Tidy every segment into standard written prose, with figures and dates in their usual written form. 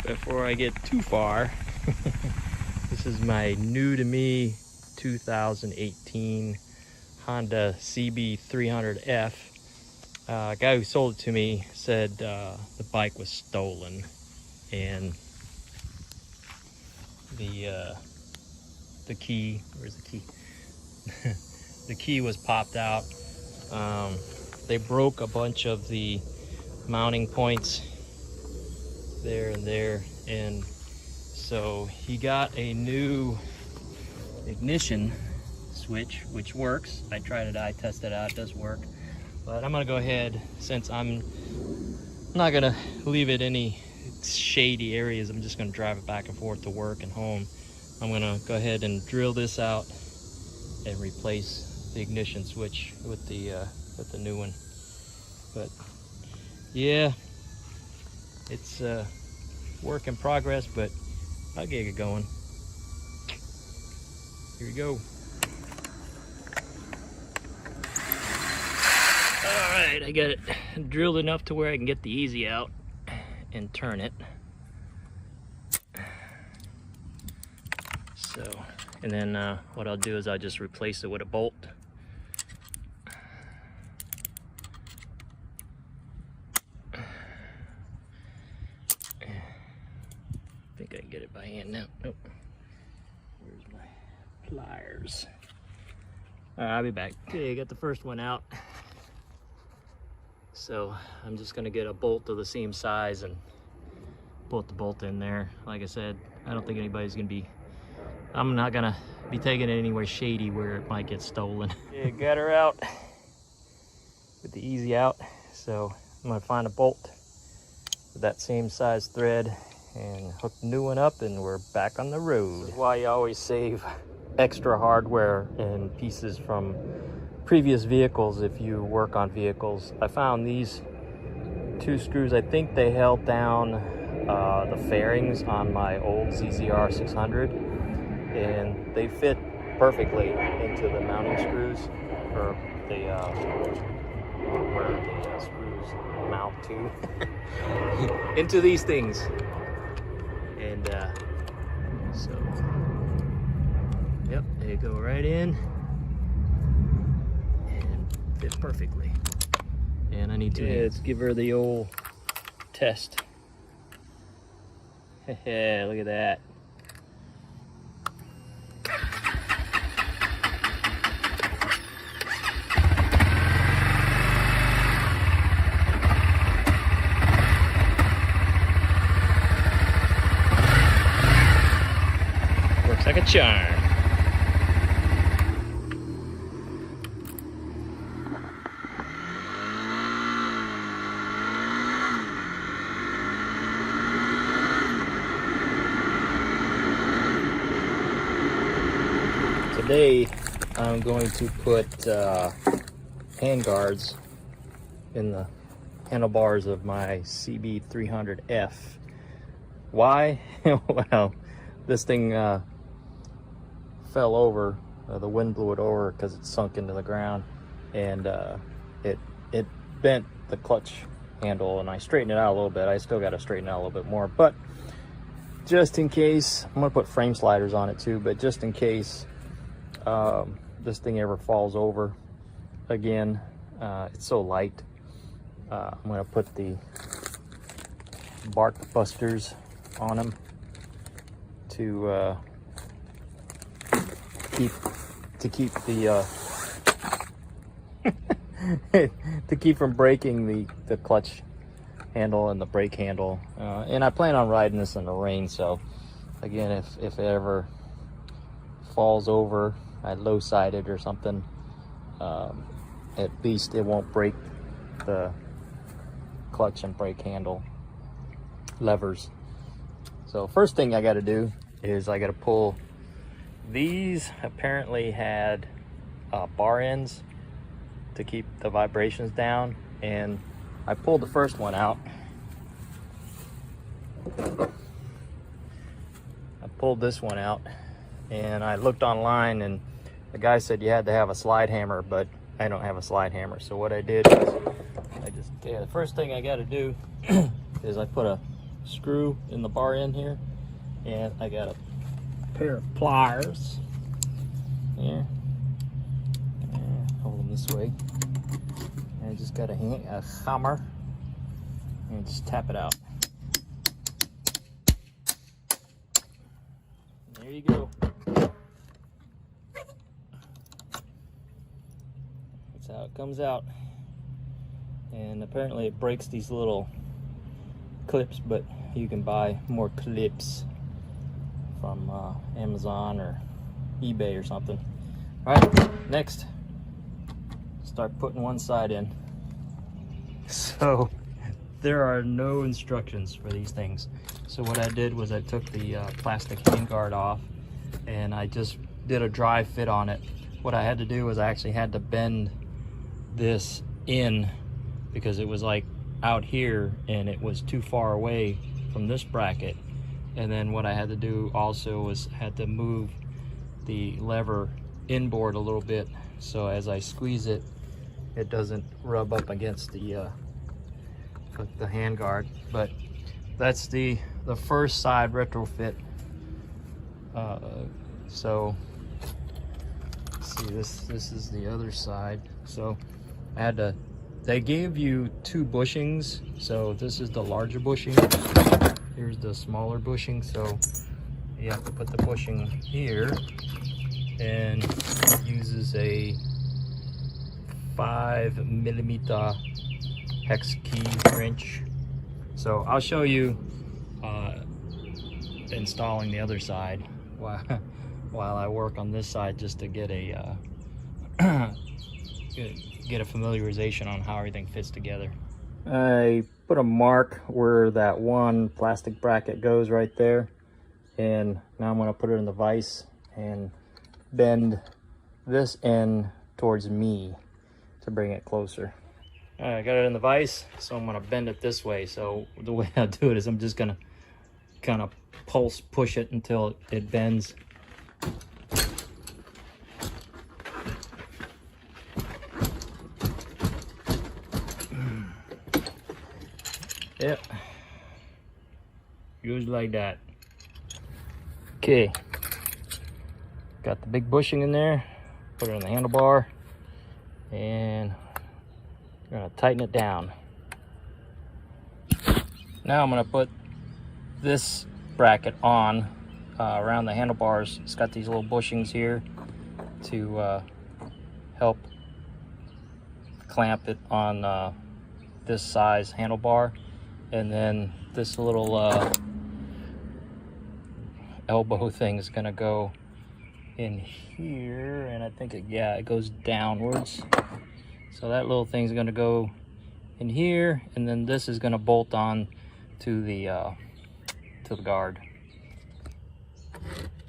before I get too far. This is my new to me 2018 Honda CB300F. Guy who sold it to me said the bike was stolen, and the key, where's the key? The key was popped out. They broke a bunch of the mounting points there and there, and so he got a new ignition switch, which works. I tried it, I tested it out, it does work. But I'm gonna go ahead, since I'm not gonna leave it any shady areas, I'm just gonna drive it back and forth to work and home. I'm gonna go ahead and drill this out and replace the ignition switch with the new one. But yeah, it's a work in progress, but I'll get it going. Here we go. All right, I got it drilled enough to where I can get the easy out and turn it. So, and then what I'll do is I'll just replace it with a bolt. I think I can get it by hand now. Nope. Where's my pliers? All right, I'll be back. Okay, I got the first one out. So I'm just gonna get a bolt of the same size and put the bolt in there. Like I said, I don't think anybody's gonna be, I'm not gonna be taking it anywhere shady where it might get stolen. Yeah, got her out with the easy out. So I'm gonna find a bolt with that same size thread and hook the new one up, and we're back on the road. This is why you always save extra hardware and pieces from previous vehicles if you work on vehicles. I found these two screws. I think they held down the fairings on my old ZZR 600, and they fit perfectly into the mounting screws, or the where the screws mount to into these things. And so yep, they go right in and fit perfectly. And I need to, let's give her the old test. Yeah, look at that. Works like a charm. Today I'm going to put hand guards in the handlebars of my CB300F. Why? Well, this thing fell over. The wind blew it over because it sunk into the ground, and it bent the clutch handle, and I straightened it out a little bit. I still got to straighten it out a little bit more, but just in case, I'm gonna put frame sliders on it too, but just in case this thing ever falls over again, it's so light. I'm gonna put the bark busters on them to keep the to keep from breaking the clutch handle and the brake handle. And I plan on riding this in the rain, so again, if it ever falls over, I low sided or something, at least it won't break the clutch and brake handle levers. So first thing I got to do is I got to pull these. Apparently had bar ends to keep the vibrations down, and I pulled the first one out. I pulled this one out, and I looked online, and the guy said you had to have a slide hammer, but I don't have a slide hammer. So what I did is the first thing I got to do is I put a screw in the bar end here, and I got a pair of pliers here. And hold them this way. And I just got a hammer, and just tap it out. There you go. That's how it comes out. And apparently it breaks these little clips, but you can buy more clips from Amazon or eBay or something. All right, next, start putting one side in. So there are no instructions for these things. So what I did was I took the plastic handguard off, and I just did a dry fit on it. What I had to do was I actually had to bend this in, because it was like out here and it was too far away from this bracket. And then what I had to do also was had to move the lever inboard a little bit, so as I squeeze it, it doesn't rub up against the handguard. But that's the first side retrofit. So let's see, this is the other side. So I had to, they gave you 2 bushings, so this is the larger bushing, here's the smaller bushing. So you have to put the bushing here, and it uses a 5mm hex key wrench. So I'll show you installing the other side while I work on this side, just to get a get a familiarization on how everything fits together. I put a mark where that one plastic bracket goes right there, and now I'm going to put it in the vise and bend this end towards me to bring it closer. All right, I got it in the vise, so I'm going to bend it this way. So the way I do it is I'm just going to kind of push it until it bends. Yep, goes like that. Okay, got the big bushing in there, put it in the handlebar, and I'm gonna tighten it down. Now I'm gonna put this bracket on around the handlebars. It's got these little bushings here to help clamp it on this size handlebar. And then this little elbow thing is gonna go in here, and I think it goes downwards. So that little thing's gonna go in here, and then this is gonna bolt on to the guard.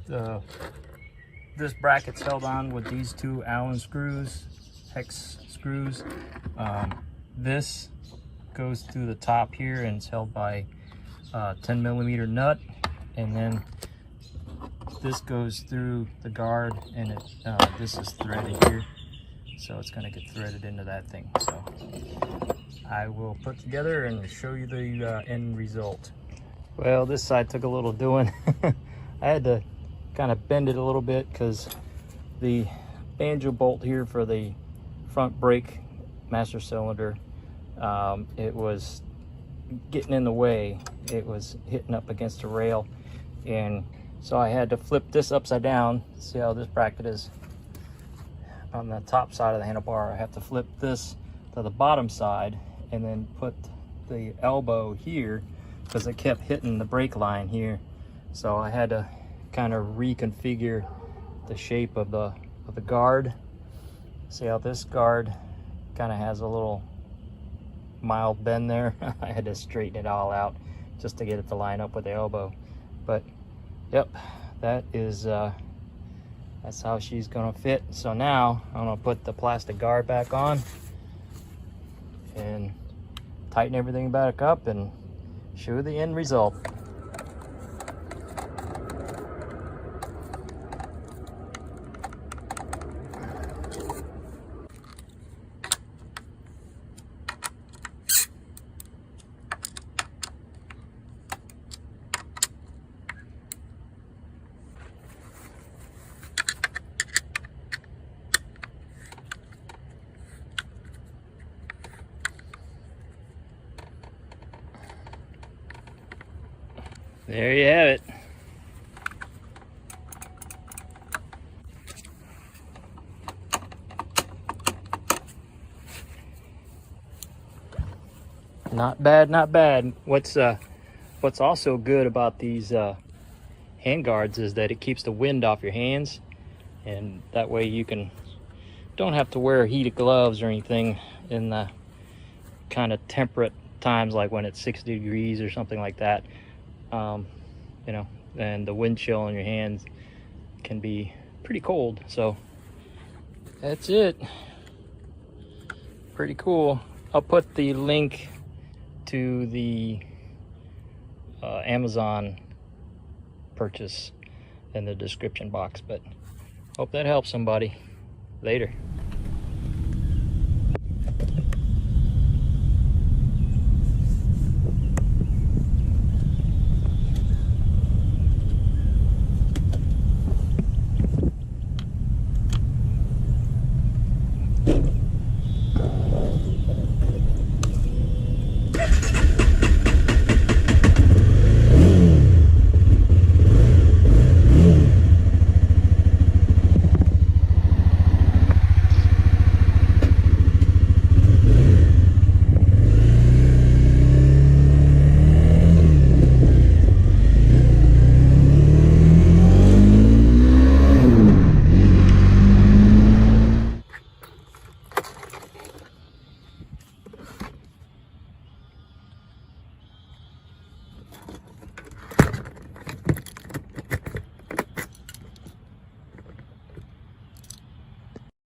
This bracket's held on with these 2 Allen screws, hex screws. This goes through the top here, and it's held by a 10mm nut, and then this goes through the guard, and this is threaded here, so it's going to get threaded into that thing. So I will put together and show you the end result. Well, this side took a little doing. I had to kind of bend it a little bit because the banjo bolt here for the front brake master cylinder, it was getting in the way. It was hitting up against the rail, and so I had to flip this upside down. See how this bracket is on the top side of the handlebar? I have to flip this to the bottom side and then put the elbow here, because it kept hitting the brake line here. So I had to kind of reconfigure the shape of the guard. See how this guard kind of has a little mild bend there? I had to straighten it all out just to get it to line up with the elbow. But yep, that is that's how she's gonna fit. So now I'm gonna put the plastic guard back on and tighten everything back up and show the end result. There you have it. Not bad, not bad. What's also good about these hand guards is that it keeps the wind off your hands, and that way you don't have to wear heated gloves or anything in the kind of temperate times, like when it's 60 degrees or something like that. You know, and the wind chill on your hands can be pretty cold. So that's it. Pretty cool. I'll put the link to the Amazon purchase in the description box, but hope that helps somebody. Later.